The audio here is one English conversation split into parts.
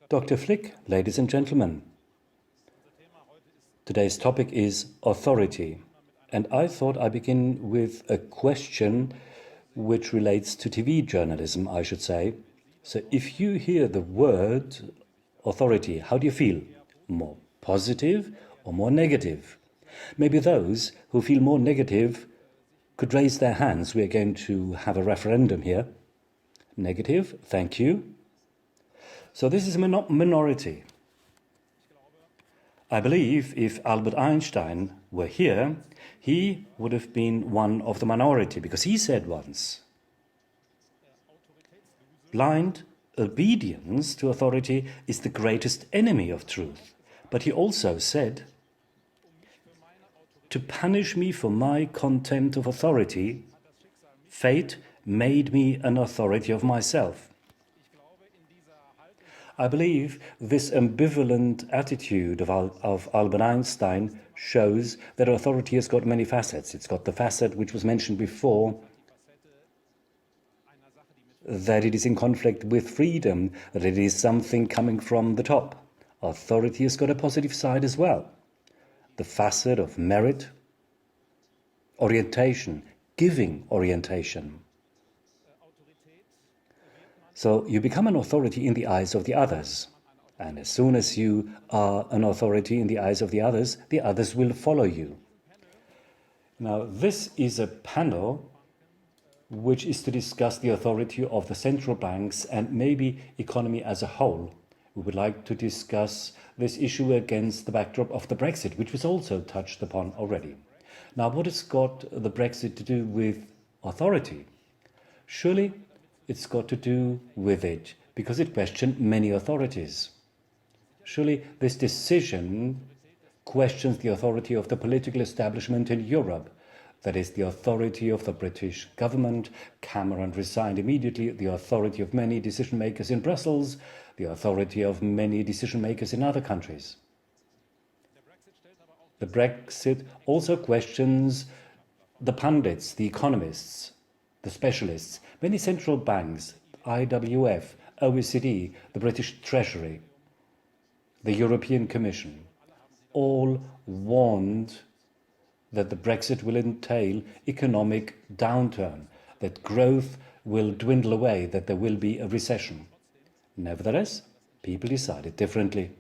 Dr. Flick, ladies and gentlemen, today's topic is authority, and I thought I'd begin with a question which relates to TV journalism, I should say. So if you hear the word authority, how do you feel? More positive or more negative? Maybe those who feel more negative could raise their hands. We are going to have a referendum here. Negative, thank you. So this is a minority. I believe if Albert Einstein were here, he would have been one of the minority, because he said once, blind obedience to authority is the greatest enemy of truth. But he also said, to punish me for my contempt of authority, fate made me an authority of myself. I believe this ambivalent attitude of Albert Einstein shows that authority has got many facets. It's got the facet which was mentioned before, that it is in conflict with freedom, that it is something coming from the top. Authority has got a positive side as well. The facet of merit, orientation, giving orientation. So you become an authority in the eyes of the others. And as soon as you are an authority in the eyes of the others will follow you. Now, this is a panel which is to discuss the authority of the central banks and maybe economy as a whole. We would like to discuss this issue against the backdrop of the Brexit, which was also touched upon already. Now, what has got the Brexit to do with authority? Surely it's got to do with it, because it questioned many authorities. Surely this decision questions the authority of the political establishment in Europe. That is, the authority of the British government. Cameron resigned immediately. The authority of many decision makers in Brussels. The authority of many decision makers in other countries. The Brexit also questions the pundits, the economists, the specialists, many central banks, IWF, OECD, the British Treasury, the European Commission, all warned that the Brexit will entail economic downturn, that growth will dwindle away, that there will be a recession. Nevertheless, people decided differently.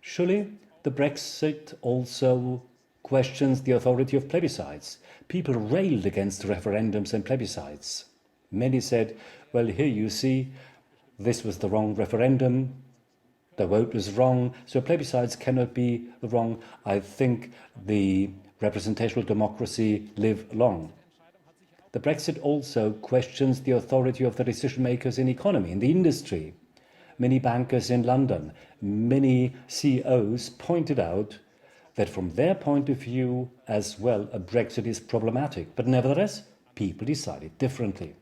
Surely, the Brexit also questions the authority of plebiscites. People railed against referendums and plebiscites. Many said, well, here you see, this was the wrong referendum, the vote was wrong, so plebiscites cannot be wrong. I think the representational democracy live long. The Brexit also questions the authority of the decision makers in economy, in the industry. Many bankers in London, many CEOs pointed out that from their point of view as well, a Brexit is problematic. But nevertheless, people decided differently.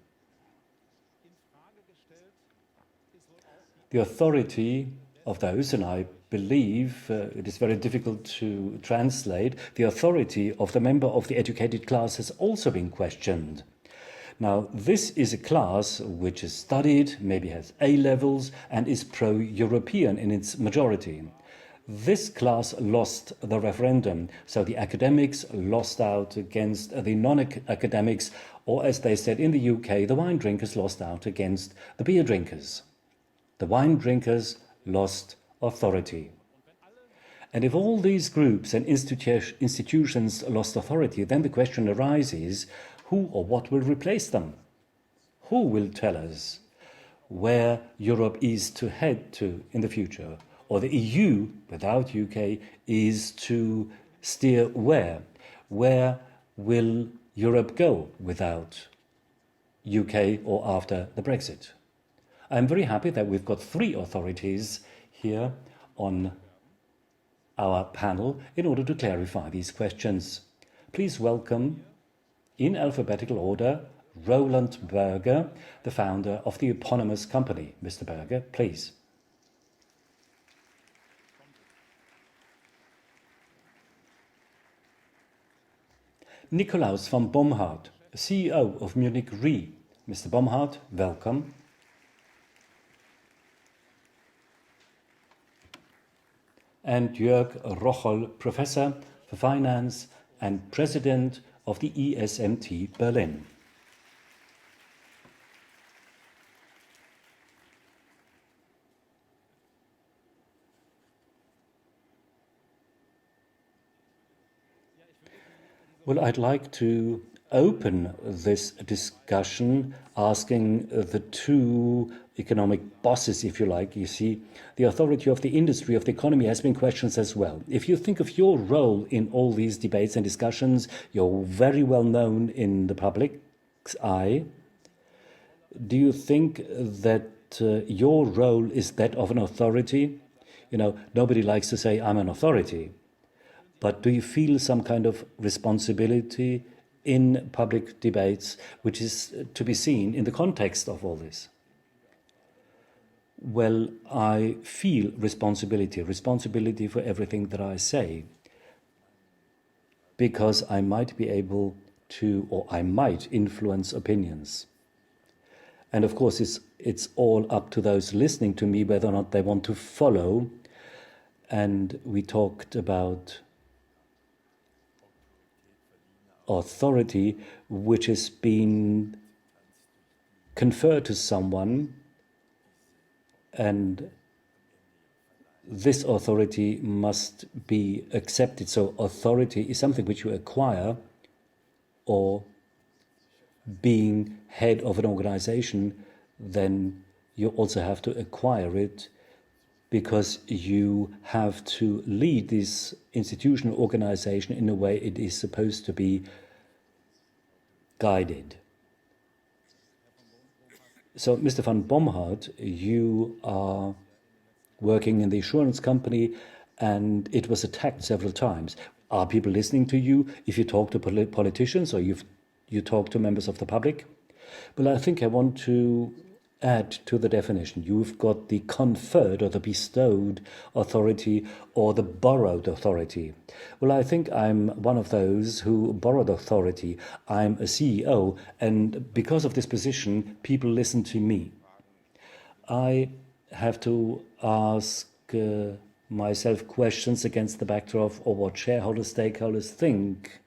The authority of those, and I believe it is very difficult to translate, the authority of the member of the educated class has also been questioned. Now, this is a class which is studied, maybe has A-levels, and is pro-European in its majority. This class lost the referendum, so the academics lost out against the non-academics, or as they said in the UK, the wine drinkers lost out against the beer drinkers. The wine drinkers lost authority. And if all these groups and institutions lost authority, then the question arises, who or what will replace them? Who will tell us where Europe is to head to in the future? Or the EU, without UK, is to steer where? Where will Europe go without UK or after the Brexit? I'm very happy that we've got three authorities here on our panel in order to clarify these questions. Please welcome, in alphabetical order, Roland Berger, the founder of the eponymous company. Mr. Berger, please. Nikolaus von Bomhard, CEO of Munich Re. Mr. Bomhard, welcome. and Jörg Rocholl, Professor for Finance and President of the ESMT Berlin. Well, I'd like to open this discussion asking the two economic bosses, if you like. You see, the authority of the industry, of the economy has been questioned as well. If you think of your role in all these debates and discussions, you're very well known in the public's eye. Do you think that your role is that of an authority? You know, nobody likes to say, I'm an authority. But do you feel some kind of responsibility in public debates, which is to be seen in the context of all this? Well, I feel responsibility for everything that I say, because I might be able to, or I might influence opinions. And of course, it's all up to those listening to me whether or not they want to follow. And we talked about authority which has been conferred to someone, and this authority must be accepted. So authority is something which you acquire, or being head of an organization, then you also have to acquire it, because you have to lead this institutional organization in a way it is supposed to be guided. So, Mr. van Bomhard, you are working in the insurance company, and it was attacked several times. Are people listening to you if you talk to politicians, or you talk to members of the public? Well, I think I want to add to the definition. You've got the conferred or the bestowed authority, or the borrowed authority. Well, I think I'm one of those who borrowed authority. I'm a CEO, and because of this position, people listen to me. I have to ask myself questions against the backdrop of what shareholders, stakeholders think.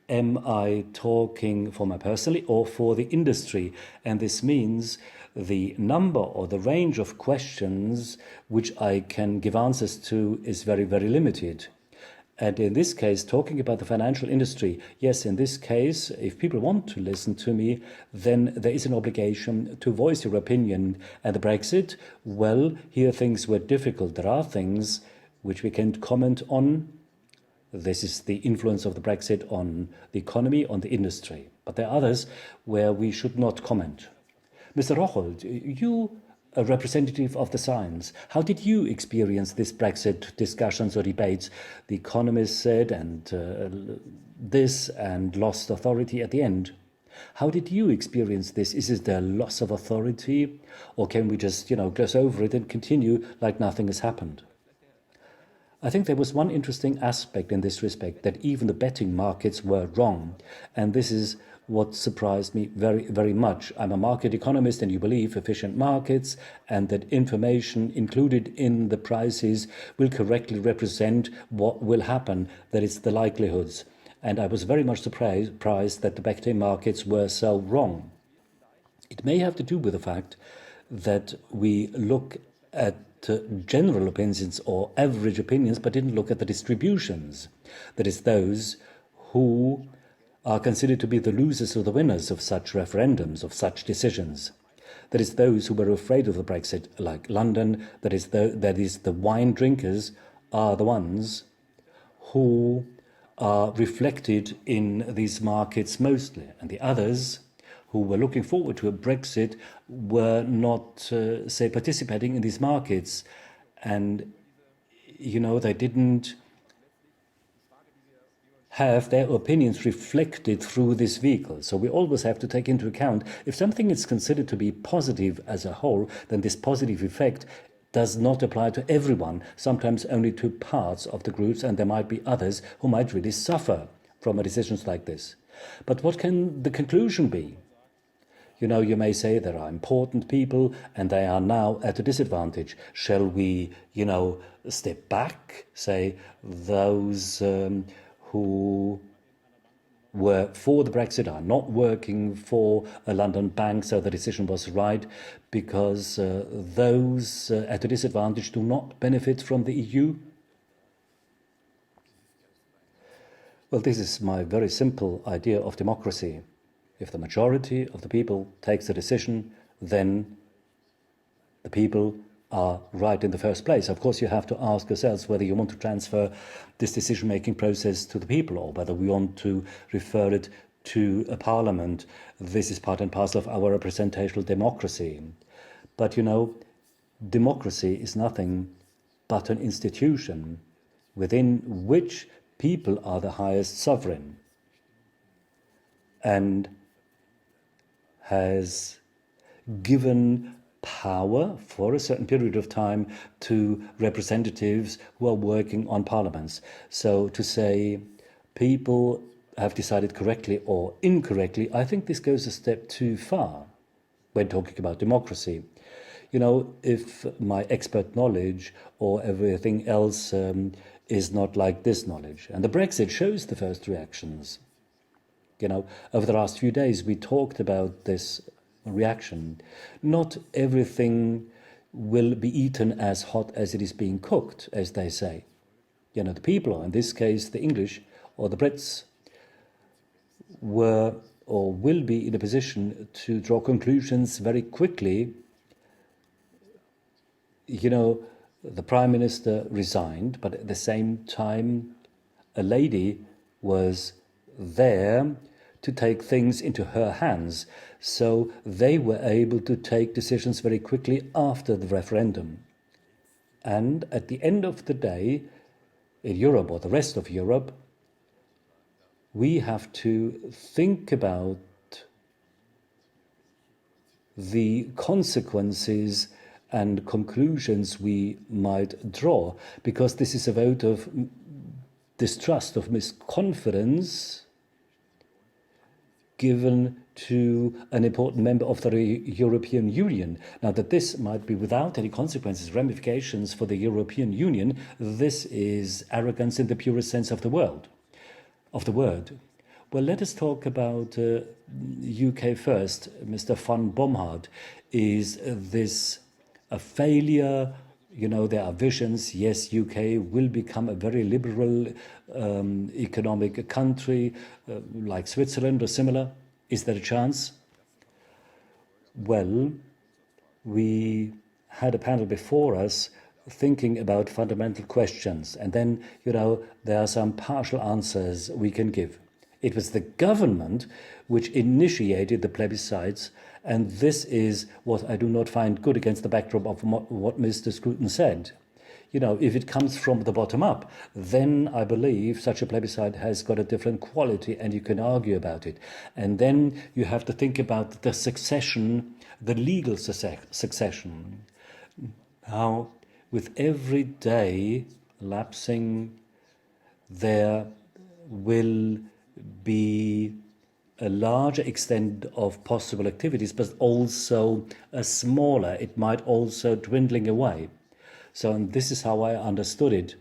Am I talking for me personally or for the industry? And this means the number or the range of questions which I can give answers to is very, very limited. And in this case, talking about the financial industry, yes, in this case, if people want to listen to me, then there is an obligation to voice your opinion. And the Brexit, well, here things were difficult. There are things which we can comment on. This is the influence of the Brexit on the economy, on the industry. But there are others where we should not comment. Mr. Rocholl, you, a representative of the science, how did you experience this Brexit discussions or debates? The economists said this and lost authority at the end. How did you experience this? Is it a loss of authority, or can we just, gloss over it and continue like nothing has happened? I think there was one interesting aspect in this respect, that even the betting markets were wrong. And this is what surprised me very, very much. I'm a market economist, and you believe efficient markets and that information included in the prices will correctly represent what will happen, that is the likelihoods. And I was very much surprised that the betting markets were so wrong. It may have to do with the fact that we look at general opinions or average opinions, but didn't look at the distributions. That is, those who are considered to be the losers or the winners of such referendums, of such decisions. That is, those who were afraid of the Brexit, like London. That is, the wine drinkers are the ones who are reflected in these markets mostly. And the others, who were looking forward to a Brexit, were not, participating in these markets. And, they didn't have their opinions reflected through this vehicle. So we always have to take into account, if something is considered to be positive as a whole, then this positive effect does not apply to everyone, sometimes only to parts of the groups, and there might be others who might really suffer from decisions like this. But what can the conclusion be? You may say there are important people and they are now at a disadvantage. Shall we, step back, say those who were for the Brexit are not working for a London bank, so the decision was right, because those at a disadvantage do not benefit from the EU? Well, this is my very simple idea of democracy. If the majority of the people takes the decision, then the people are right in the first place. Of course, you have to ask yourselves whether you want to transfer this decision-making process to the people or whether we want to refer it to a parliament. This is part and parcel of our representational democracy. But democracy is nothing but an institution within which people are the highest sovereign and has given power for a certain period of time to representatives who are working on parliaments. So to say people have decided correctly or incorrectly, I think this goes a step too far when talking about democracy. If my expert knowledge or everything else is not like this knowledge. And the Brexit shows the first reactions. Over the last few days we talked about this reaction. Not everything will be eaten as hot as it is being cooked, as they say. The people, or in this case the English or the Brits, were or will be in a position to draw conclusions very quickly. The Prime Minister resigned, but at the same time a lady was there to take things into her hands. So they were able to take decisions very quickly after the referendum. And at the end of the day, in Europe or the rest of Europe, we have to think about the consequences and conclusions we might draw, because this is a vote of distrust, of misconfidence given to an important member of the European Union. Now, that this might be without any consequences, ramifications for the European Union, this is arrogance in the purest sense of the word. Well, let us talk about UK first. Mr. von Bomhard, is this a failure? There are visions. Yes, UK will become a very liberal economic country like Switzerland or similar. Is there a chance? Well, we had a panel before us thinking about fundamental questions, and then, there are some partial answers we can give. It was the government which initiated the plebiscites, and this is what I do not find good against the backdrop of what Mr. Scruton said. If it comes from the bottom up, then I believe such a plebiscite has got a different quality and you can argue about it. And then you have to think about the succession, the legal succession. Now, with every day lapsing, there will be a larger extent of possible activities, but also a smaller, it might also dwindling away. So, and this is how I understood it.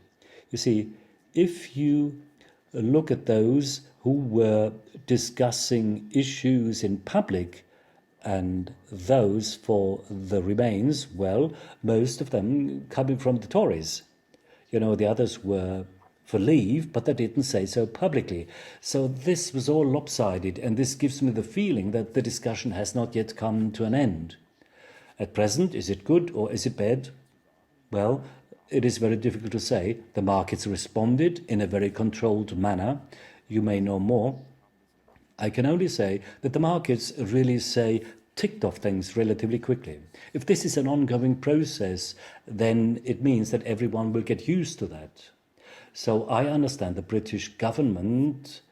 You see, if you look at those who were discussing issues in public and those for the Remains, well, most of them coming from the Tories. The others were for leave, but they didn't say so publicly. So this was all lopsided, and this gives me the feeling that the discussion has not yet come to an end. At present, is it good or is it bad? Well, it is very difficult to say. The markets responded in a very controlled manner. You may know more. I can only say that the markets really ticked off things relatively quickly. If this is an ongoing process, then it means that everyone will get used to that. So I understand the British government,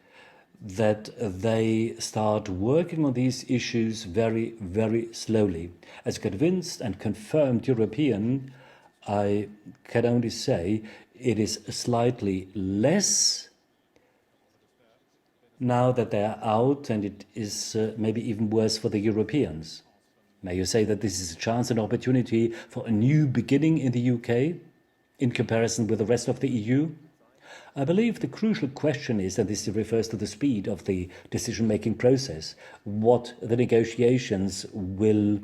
that they start working on these issues very, very slowly. As a convinced and confirmed European, I can only say it is slightly less now that they are out, and it is maybe even worse for the Europeans? May you say that this is a chance and opportunity for a new beginning in the UK in comparison with the rest of the EU? I believe the crucial question is, and this refers to the speed of the decision-making process, what the negotiations will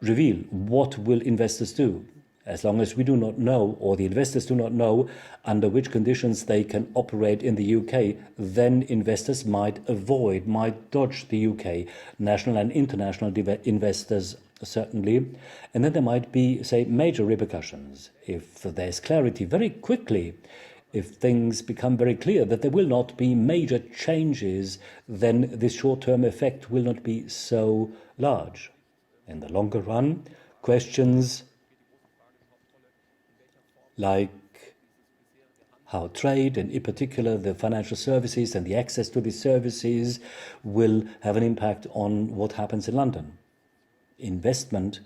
reveal. What will investors do? As long as we do not know, or the investors do not know, under which conditions they can operate in the UK, then investors might dodge the UK, national and international investors certainly. And then there might be, say, major repercussions. If there's clarity very quickly, if things become very clear that there will not be major changes, then this short-term effect will not be so large. In the longer run, questions like how trade, and in particular the financial services and the access to these services, will have an impact on what happens in London. Investment,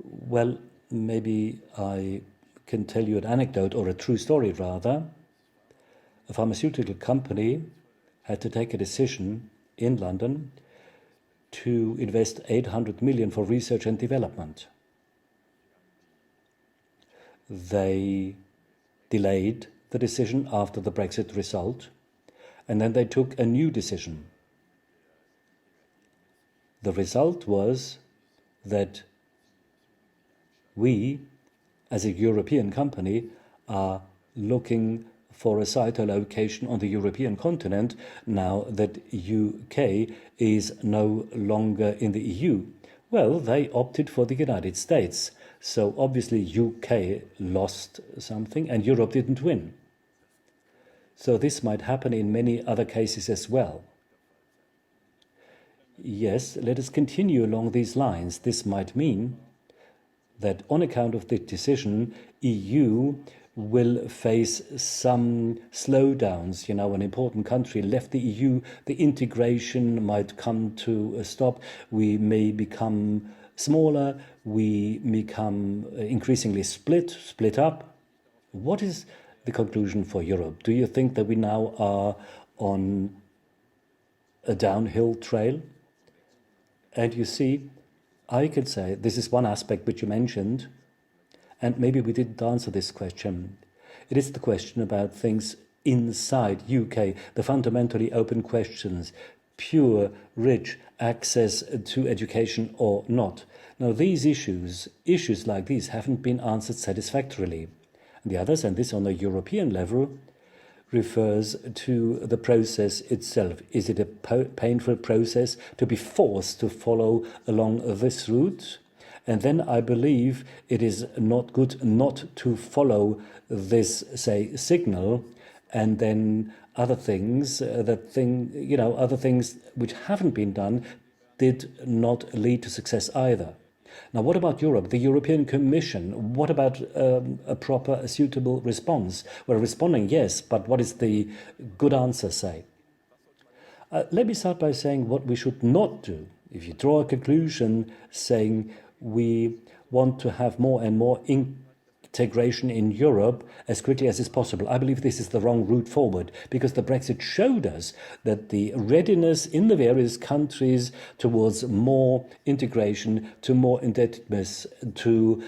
well, maybe I can tell you an anecdote, or a true story rather. A pharmaceutical company had to take a decision in London to invest 800 million for research and development. They delayed the decision after the Brexit result, and then they took a new decision. The result was that we, as a European company, are looking for a site or location on the European continent now that UK is no longer in the EU. Well, they opted for the United States. So obviously UK lost something and Europe didn't win. So this might happen in many other cases as well. Yes, let us continue along these lines. This might mean that on account of the decision, EU will face some slowdowns. An important country left the EU, the integration might come to a stop. We may become smaller, we become increasingly split up. What is the conclusion for Europe? Do you think that we now are on a downhill trail? And you see, I could say this is one aspect which you mentioned, and maybe we didn't answer this question. It is the question about things inside UK, the fundamentally open questions, pure, rich, access to education or not. Now, these issues like these haven't been answered satisfactorily. And the others, and this on a European level, refers to the process itself. Is it a painful process to be forced to follow along this route? And then I believe it is not good not to follow this, say, signal, and then other things, other things which haven't been done did not lead to success either. Now, what about Europe, the European Commission? What about a suitable response? Well, responding, yes, but what is the good answer, say? Let me start by saying what we should not do. If you draw a conclusion saying we want to have more and more integration in Europe as quickly as is possible, I believe this is the wrong route forward, because the Brexit showed us that the readiness in the various countries towards more integration, to more indebtedness, to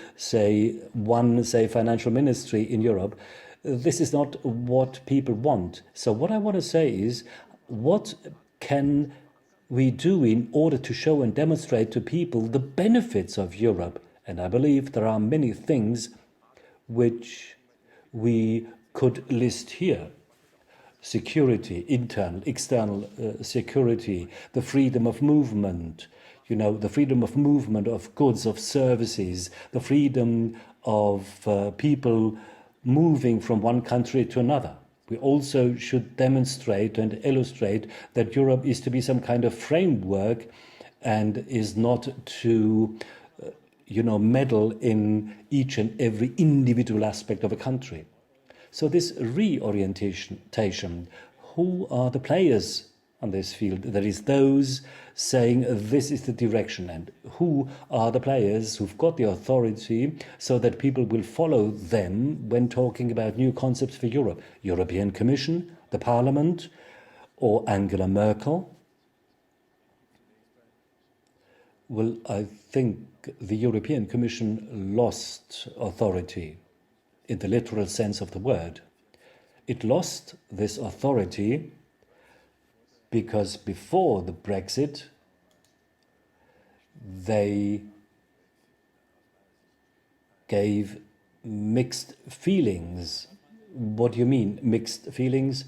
one financial ministry in Europe, this is not what people want. So what I want to say is, what can we do in order to show and demonstrate to people the benefits of Europe? And I believe there are many things which we could list here. Security, internal, external security, the freedom of movement, the freedom of movement of goods, of services, the freedom of people moving from one country to another. We also should demonstrate and illustrate that Europe is to be some kind of framework and is not to meddle in each and every individual aspect of a country. So this reorientation, who are the players on this field? There is those saying this is the direction, and who are the players who've got the authority so that people will follow them when talking about new concepts for Europe? European Commission, the Parliament or Angela Merkel? Well, I think the European Commission lost authority in the literal sense of the word. It lost this authority because before the Brexit, they gave mixed feelings. What do you mean, mixed feelings?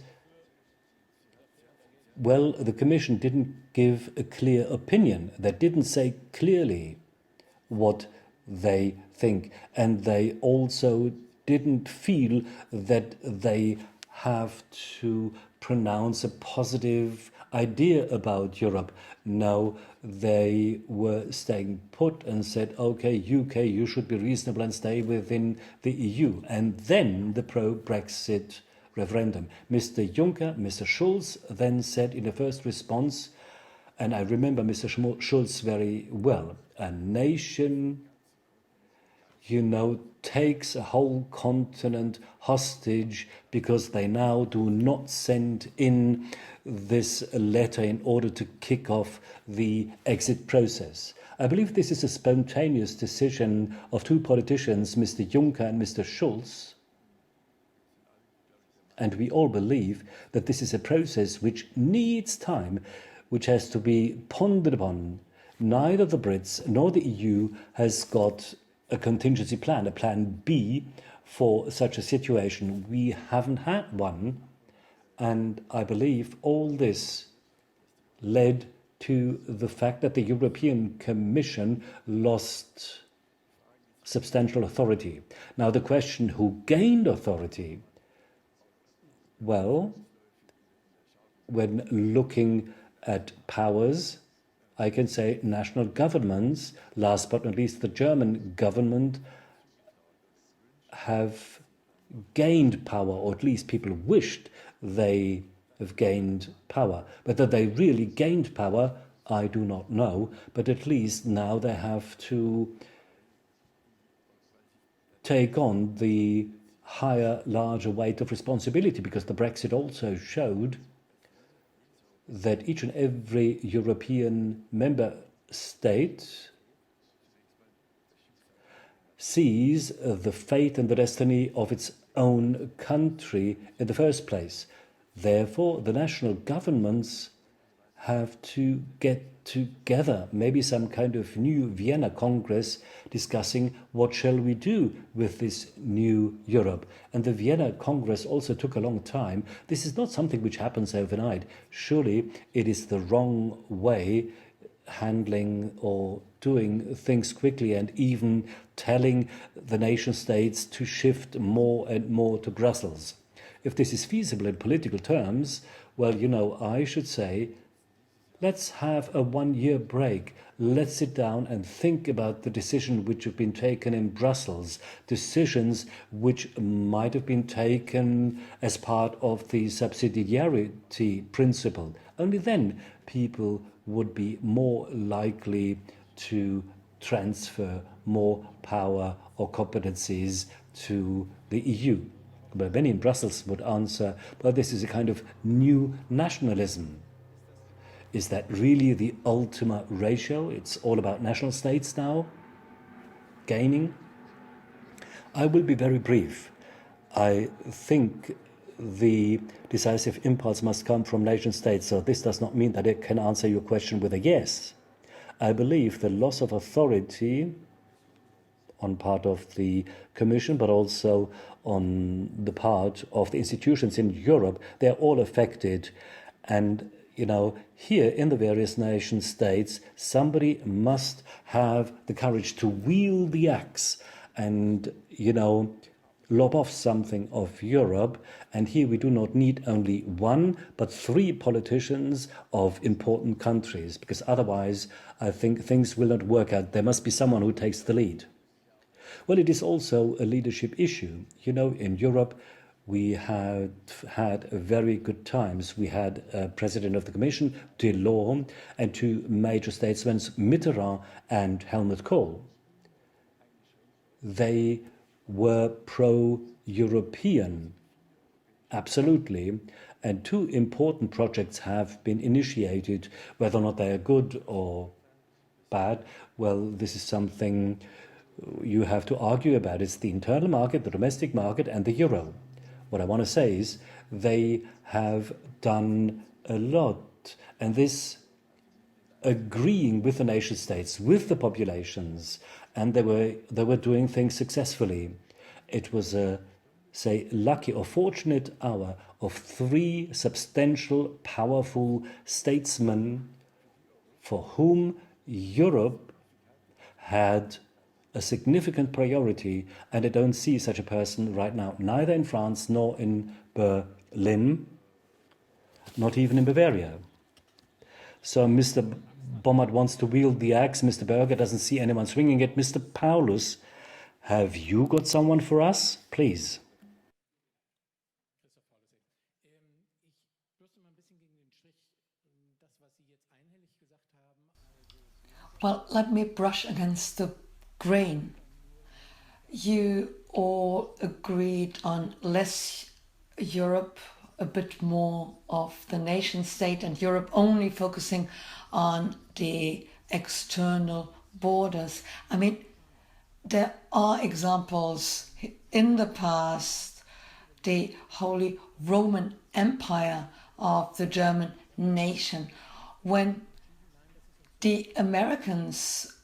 Well, the Commission didn't give a clear opinion. They didn't say clearly what they think. And they also didn't feel that they have to pronounce a positive idea about Europe. No, they were staying put and said, okay, UK, you should be reasonable and stay within the EU. And then the pro-Brexit referendum. Mr. Juncker, Mr. Schulz then said in the first response, and I remember Mr. Schulz very well, a nation, takes a whole continent hostage because they now do not send in this letter in order to kick off the exit process. I believe this is a spontaneous decision of two politicians, Mr. Juncker and Mr. Schulz. And we all believe that this is a process which needs time, which has to be pondered upon. Neither the Brits nor the EU has got a contingency plan, a plan B for such a situation. We haven't had one. And I believe all this led to the fact that the European Commission lost substantial authority. Now the question, who gained authority? Well, when looking at powers, I can say national governments, last but not least the German government, have gained power, or at least people wished they have gained power. Whether they really gained power, I do not know, but at least now they have to take on the higher, larger weight of responsibility, because the Brexit also showed that each and every European member state sees the fate and the destiny of its own country in the first place. Therefore, the national governments have to get together, maybe some kind of new Vienna Congress discussing what shall we do with this new Europe. And the Vienna Congress also took a long time. This is not something which happens overnight. Surely it is the wrong way handling or doing things quickly and even telling the nation states to shift more and more to Brussels. If this is feasible in political terms, well, I should say, let's have a 1-year break. Let's sit down and think about the decisions which have been taken in Brussels, decisions which might have been taken as part of the subsidiarity principle. Only then people would be more likely to transfer more power or competencies to the EU. But many in Brussels would answer, well, this is a kind of new nationalism. Is that really the ultimate ratio? It's all about national states now gaining? I will be very brief. I think the decisive impulse must come from nation states, so this does not mean that I can answer your question with a yes. I believe the loss of authority on part of the Commission, but also on the part of the institutions in Europe, they're all affected. And here in the various nation states, somebody must have the courage to wield the axe and, lob off something of Europe. And here we do not need only one, but 3 politicians of important countries, because otherwise I think things will not work out. There must be someone who takes the lead. Well, it is also a leadership issue. In Europe, we had very good times. We had a president of the Commission, Delors, and 2 major statesmen, Mitterrand and Helmut Kohl. They were pro-European, absolutely, And two important projects have been initiated. Whether or not they are good or bad, well, this is something you have to argue about. It's the internal market, the domestic market, and the euro. What I want to say is they have done a lot, and this agreeing with the nation states, with the populations, and they were doing things successfully. It was a, say, lucky or fortunate hour of three substantial, powerful statesmen for whom Europe had a significant priority, and I don't see such a person right now, neither in France nor in Berlin, not even in Bavaria. So Mr. Bommert wants to wield the axe, Mr. Berger doesn't see anyone swinging it. Mr. Paulus, have you got someone for us? Please. Well, let me brush against the grain. You all agreed on less Europe, a bit more of the nation state, and Europe only focusing on the external borders. I mean, there are examples in the past, the Holy Roman Empire of the German nation, when the Americans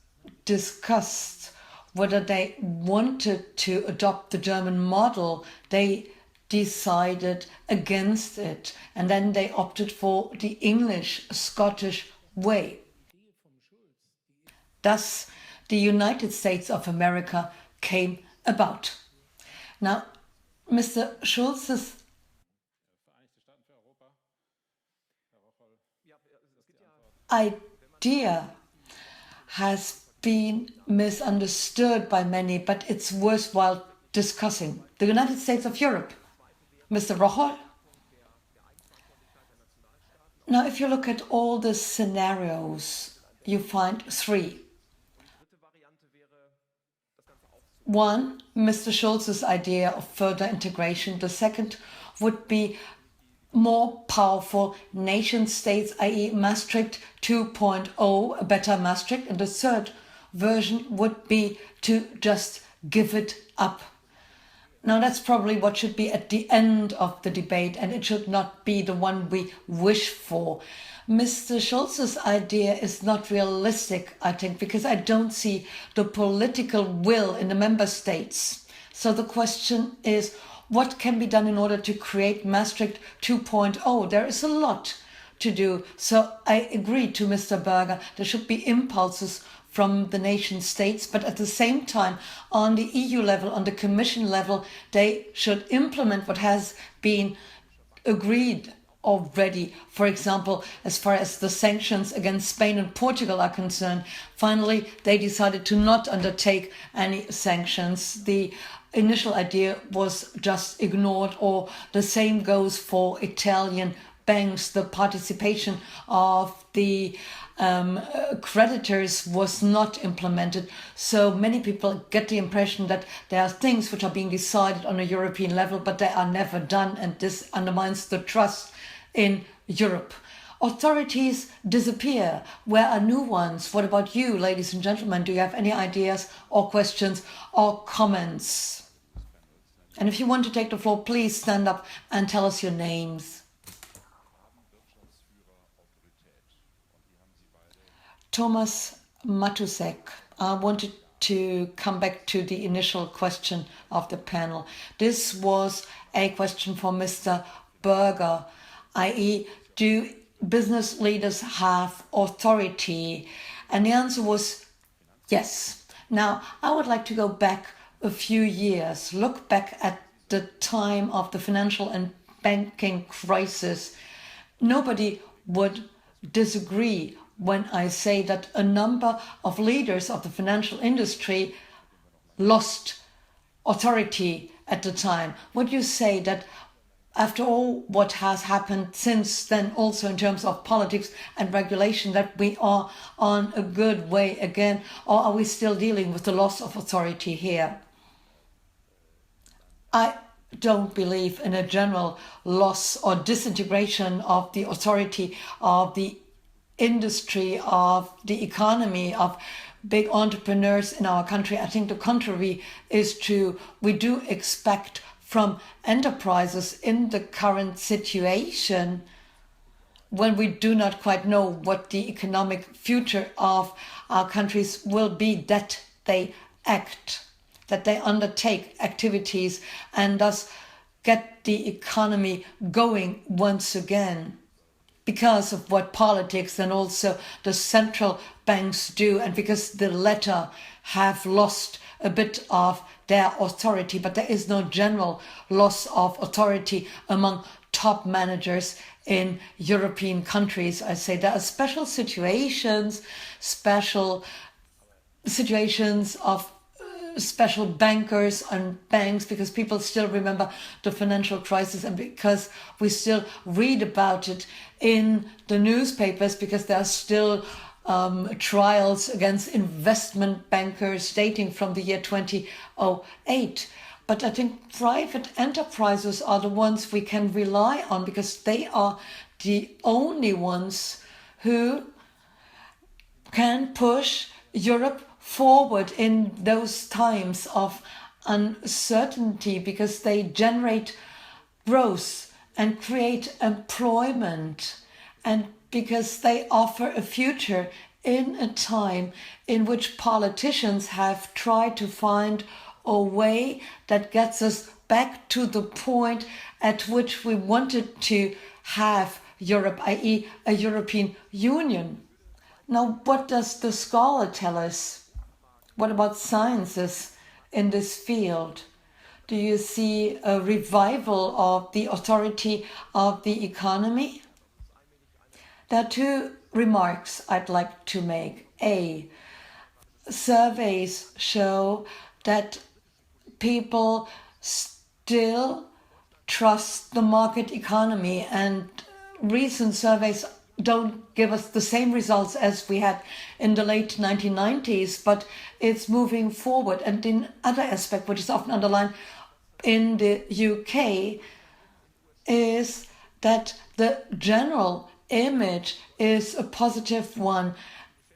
discussed whether they wanted to adopt the German model, they decided against it, and then they opted for the English Scottish way. Thus, the United States of America came about. Now, Mr. Schulz's idea has been misunderstood by many, but it's worthwhile discussing. The United States of Europe, Mr. Rocholl. Now, if you look at all the scenarios, you find three. One, Mr. Schulz's idea of further integration. The second would be more powerful nation states, i.e. Maastricht 2.0, a better Maastricht. And the third version would be to just give it up. Now that's probably what should be at the end of the debate, and it should not be the one we wish for. Mr. Schulz's idea is not realistic, I think, because I don't see the political will in the member states. So the question is, what can be done in order to create Maastricht 2.0? There is a lot to do. So I agree to Mr. Berger. There should be impulses from the nation states, but at the same time, on the EU level, on the Commission level, they should implement what has been agreed already. For example, as far as the sanctions against Spain and Portugal are concerned, finally, they decided to not undertake any sanctions. The initial idea was just ignored, or the same goes for Italian banks. The participation of the creditors was not implemented. So many people get the impression that there are things which are being decided on a European level, but they are never done, and this undermines the trust in Europe. Authorities disappear. Where are new ones? What about you, ladies and gentlemen? Do you have any ideas or questions or comments? And if you want to take the floor, please stand up and tell us your names. Thomas Matusek, I wanted to come back to the initial question of the panel. This was a question for Mr. Berger, i.e., do business leaders have authority? And the answer was yes. Now, I would like to go back a few years, look back at the time of the financial and banking crisis. Nobody would disagree when I say that a number of leaders of the financial industry lost authority at the time. Would you say that after all what has happened since then, also in terms of politics and regulation, that we are on a good way again, or are we still dealing with the loss of authority here? I don't believe in a general loss or disintegration of the authority of the industry, of the economy, of big entrepreneurs in our country. I think the contrary is true. We do expect from enterprises in the current situation, when we do not quite know what the economic future of our countries will be, that they act, that they undertake activities and thus get the economy going once again, because of what politics and also the central banks do, and because the latter have lost a bit of their authority. But there is no general loss of authority among top managers in European countries. I say there are special situations of special bankers and banks, because people still remember the financial crisis and because we still read about it in the newspapers, because there are still trials against investment bankers dating from the year 2008. But I think private enterprises are the ones we can rely on, because they are the only ones who can push Europe forward in those times of uncertainty, because they generate growth and create employment, and because they offer a future in a time in which politicians have tried to find a way that gets us back to the point at which we wanted to have Europe, i.e. a European Union. Now, what does the scholar tell us? What about sciences in this field? Do you see a revival of the authority of the economy? There are two remarks I'd like to make. A, surveys show that people still trust the market economy, and recent surveys don't give us the same results as we had in the late 1990s, but it's moving forward. And the other aspect, which is often underlined in the UK, is that the general image is a positive one.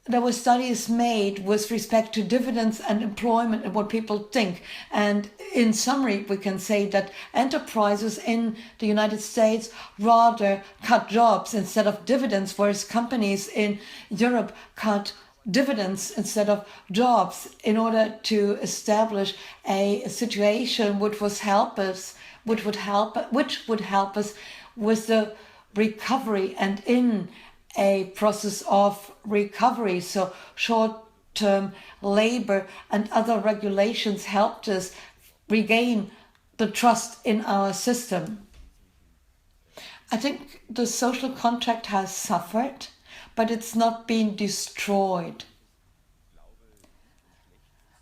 There were studies made with respect to dividends and employment and what people think. And in summary, we can say that enterprises in the United States rather cut jobs instead of dividends, whereas companies in Europe cut dividends instead of jobs, in order to establish a situation which would help us with the recovery and in a process of recovery. So short-term labor and other regulations helped us regain the trust in our system. I think the social contract has suffered, but it's not been destroyed.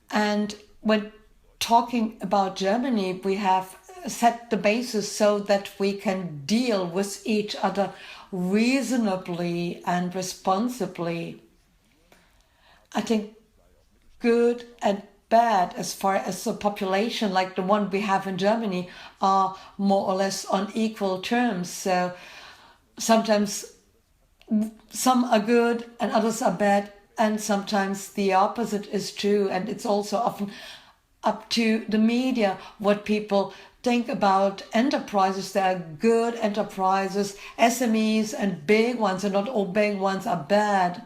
And when talking about Germany, we have set the basis so that we can deal with each other reasonably and responsibly. I think good and bad, as far as the population like the one we have in Germany, are more or less on equal terms. So sometimes some are good and others are bad, and sometimes the opposite is true. And it's also often up to the media what people think about enterprises. There are good enterprises, SMEs, and big ones, and not all big ones are bad.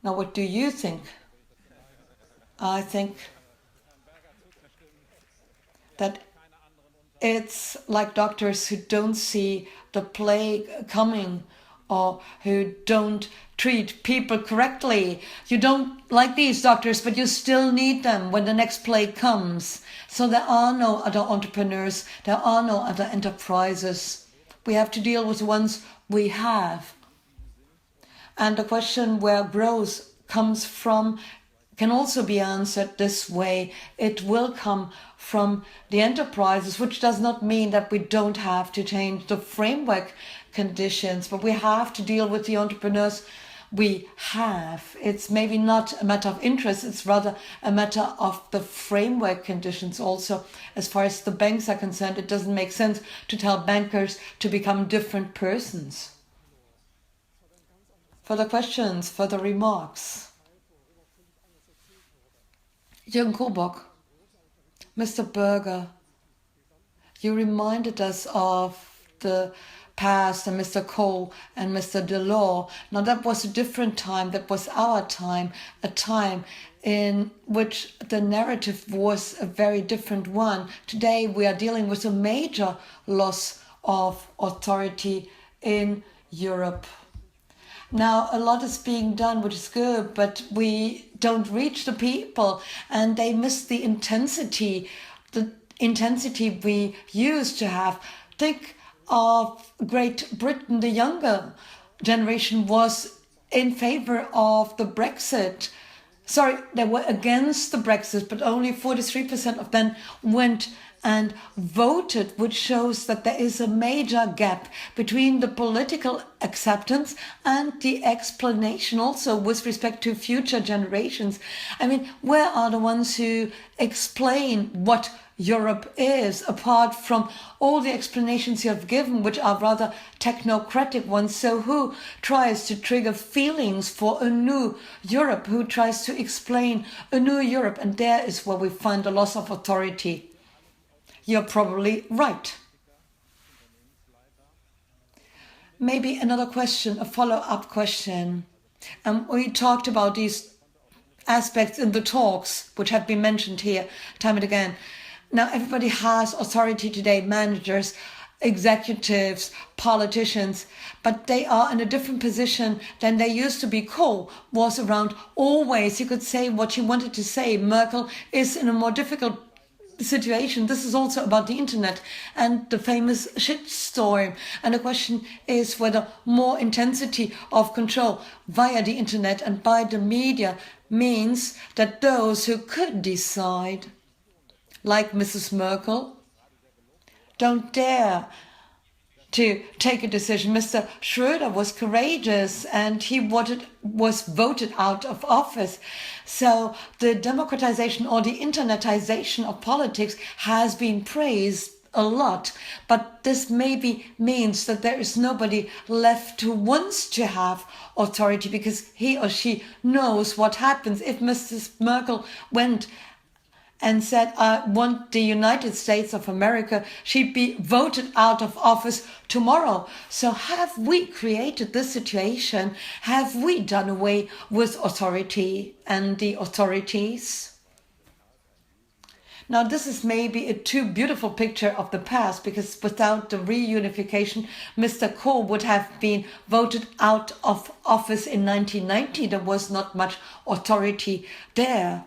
Now, what do you think? I think that it's like doctors who don't see the plague coming, or who don't treat people correctly. You don't like these doctors, but you still need them when the next plague comes. So there are no other entrepreneurs, there are no other enterprises. We have to deal with the ones we have. And the question where growth comes from can also be answered this way. It will come from the enterprises, which does not mean that we don't have to change the framework conditions, but we have to deal with the entrepreneurs we have. It's maybe not a matter of interest, it's rather a matter of the framework conditions also. As far as the banks are concerned, it doesn't make sense to tell bankers to become different persons. Further questions, further remarks? Jürgen Kobock, Mr. Berger, you reminded us of the past and Mr. Kohl and Mr. Delors. Now that was a different time, that was our time, a time in which the narrative was a very different one. Today we are dealing with a major loss of authority in Europe. Now, a lot is being done, which is good, but we don't reach the people and they miss the intensity we used to have. Think of Great Britain. The younger generation was in favor of the Brexit. Sorry, they were against the Brexit, but only 43% of them went and voted, which shows that there is a major gap between the political acceptance and the explanation also with respect to future generations. I mean, where are the ones who explain what Europe is, apart from all the explanations you have given, which are rather technocratic ones? So who tries to trigger feelings for a new Europe? Who tries to explain a new Europe? And there is where we find the loss of authority. You're probably right. Maybe another question, a follow-up question. We talked about these aspects in the talks, which have been mentioned here time and again. Now, everybody has authority today, managers, executives, politicians, but they are in a different position than they used to be. Kohl was around always. He could say what he wanted to say. Merkel is in a more difficult situation. This is also about the internet and the famous shitstorm. And the question is whether more intensity of control via the internet and by the media means that those who could decide, like Mrs. Merkel, don't dare to take a decision. Mr. Schröder was courageous and he was voted out of office. So the democratization or the internetization of politics has been praised a lot, but this maybe means that there is nobody left who wants to have authority because he or she knows what happens. If Mrs. Merkel went and said, I want the United States of America, she'd be voted out of office tomorrow. So have we created this situation? Have we done away with authority and the authorities? Now, this is maybe a too beautiful picture of the past, because without the reunification, Mr. Kohl would have been voted out of office in 1990. There was not much authority there.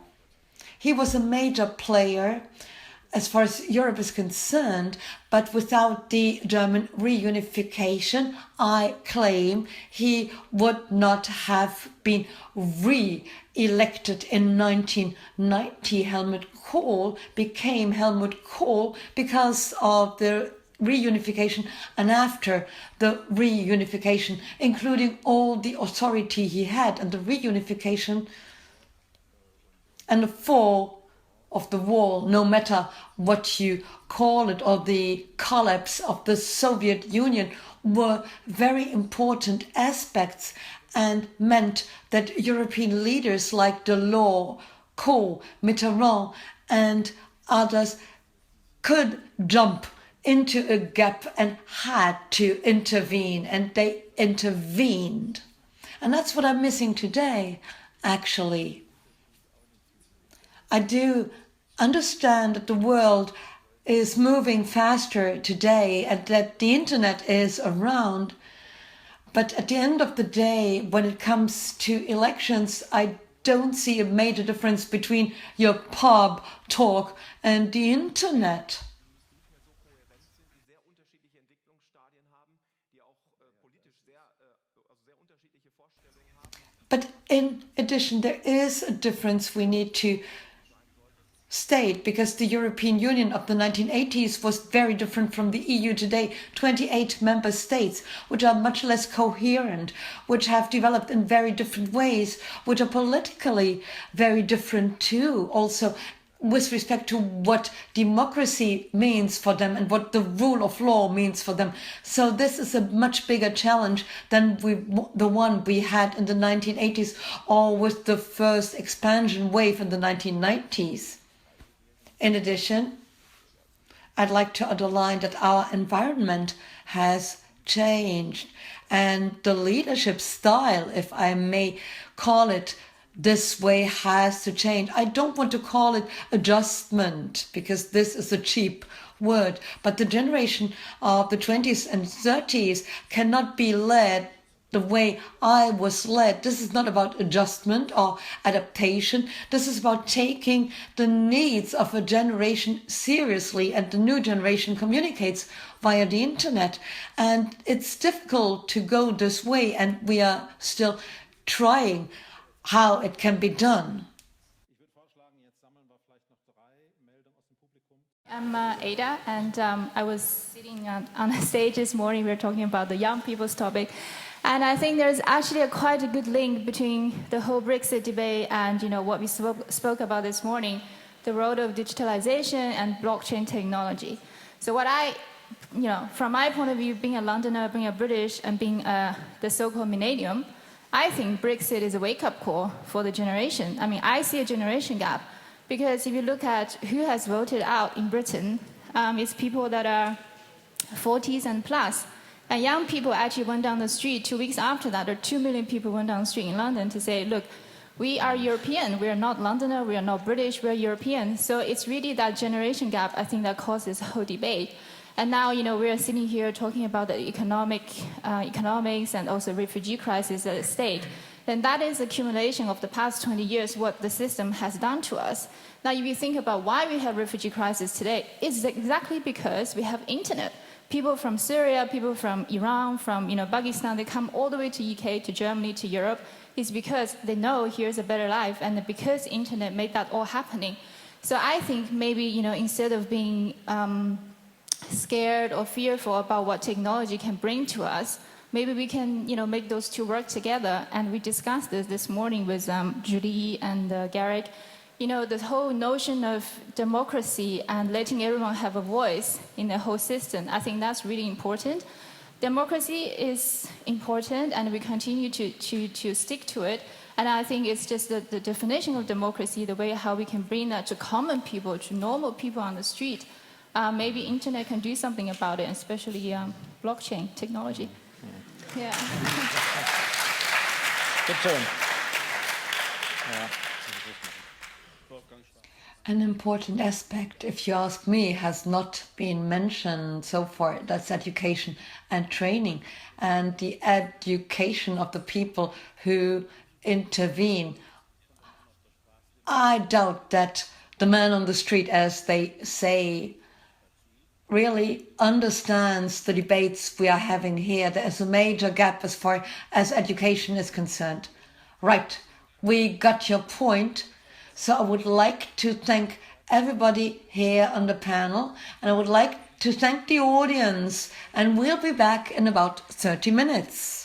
He was a major player as far as Europe is concerned, but without the German reunification, I claim he would not have been re-elected in 1990. Helmut Kohl became Helmut Kohl because of the reunification and after the reunification, including all the authority he had, and the reunification and the fall of the wall, no matter what you call it, or the collapse of the Soviet Union, were very important aspects and meant that European leaders like Delors, Kohl, Mitterrand and others could jump into a gap and had to intervene, and they intervened. And that's what I'm missing today, actually. I do understand that the world is moving faster today and that the internet is around. But at the end of the day, when it comes to elections, I don't see a major difference between your pub talk and the internet. But in addition, there is a difference we need to state, because the European Union of the 1980s was very different from the EU today. 28 member states, which are much less coherent, which have developed in very different ways, which are politically very different too. Also, with respect to what democracy means for them and what the rule of law means for them. So this is a much bigger challenge than the one we had in the 1980s or with the first expansion wave in the 1990s. In addition, I'd like to underline that our environment has changed and the leadership style, if I may call it this way, has to change. I don't want to call it adjustment because this is a cheap word, but the generation of the 20s and 30s cannot be led the way I was led. This is not about adjustment or adaptation. This is about taking the needs of a generation seriously, and the new generation communicates via the internet. And it's difficult to go this way, and we are still trying how it can be done. I'm Ada, and I was sitting on a stage this morning. We were talking about the young people's topic. And I think there's actually quite a good link between the whole Brexit debate and what we spoke about this morning, the role of digitalization and blockchain technology. So what from my point of view, being a Londoner, being a British, and being the so-called millennium, I think Brexit is a wake-up call for the generation. I mean, I see a generation gap because if you look at who has voted out in Britain, it's people that are 40s and plus. And young people actually went down the street 2 weeks after that, or 2 million people went down the street in London to say, look, we are European, we are not Londoner, we are not British, we are European. So it's really that generation gap, I think, that caused this whole debate. And now, we are sitting here talking about the economics and also refugee crisis at stake. And that is accumulation of the past 20 years, what the system has done to us. Now, if you think about why we have refugee crisis today, it's exactly because we have internet. People from Syria, people from Iran, from Pakistan, they come all the way to UK, to Germany, to Europe. It's because they know here's a better life, and because internet made that all happening. So I think maybe instead of being scared or fearful about what technology can bring to us, maybe we can make those two work together. And we discussed this morning with Julie and Garrick. The whole notion of democracy and letting everyone have a voice in the whole system, I think that's really important. Democracy is important, and we continue to stick to it. And I think it's just the definition of democracy, the way how we can bring that to common people, to normal people on the street. Maybe internet can do something about it, especially blockchain technology. Yeah. Good turn. Yeah. An important aspect, if you ask me, has not been mentioned so far. That's education and training, and the education of the people who intervene. I doubt that the man on the street, as they say, really understands the debates we are having here. There is a major gap as far as education is concerned. Right, we got your point. So I would like to thank everybody here on the panel, and I would like to thank the audience, and we'll be back in about 30 minutes.